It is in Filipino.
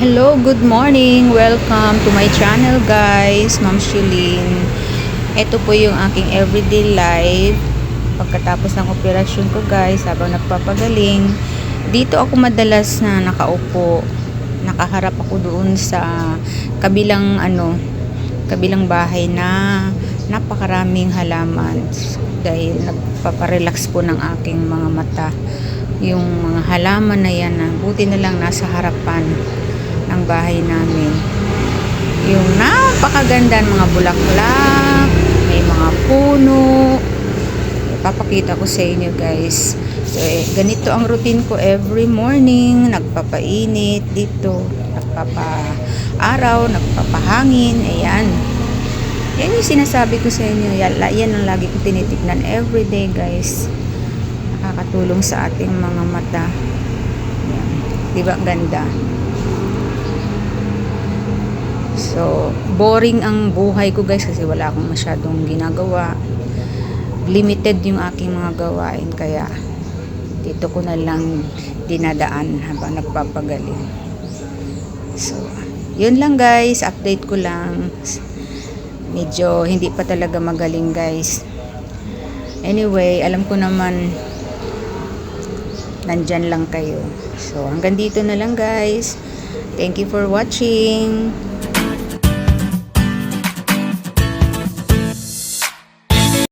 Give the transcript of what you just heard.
Hello, good morning. Welcome to my channel guys, Ma'am Shilin. Ito po yung aking everyday life pagkatapos ng operasyon ko guys, habang nagpapagaling. Dito ako madalas na nakaupo. Nakaharap ako doon sa kabilang bahay na napakaraming halaman dahil nagpaparelax po ng aking mga mata. Yung mga halaman na yan na buti na lang nasa harapan ng bahay namin. Yung napakaganda ng mga bulaklak, may mga puno. Ipapakita ko sa inyo guys. So, ganito ang routine ko every morning. Nagpapainit dito, nagpapa-araw, nagpapahangin. Ayan. Yan yung sinasabi ko sa inyo. Yan ang lagi ko tinitignan everyday guys. Nakakatulong sa ating mga mata. Ayan. Diba ang ganda? So, boring ang buhay ko guys kasi wala akong masyadong ginagawa. Limited yung aking mga gawain kaya dito ko na lang dinadaan habang nagpapagaling. So, yun lang guys, update ko lang. Medyo hindi pa talaga magaling guys. Anyway, alam ko naman nandyan lang kayo. So, hanggang dito na lang guys. Thank you for watching.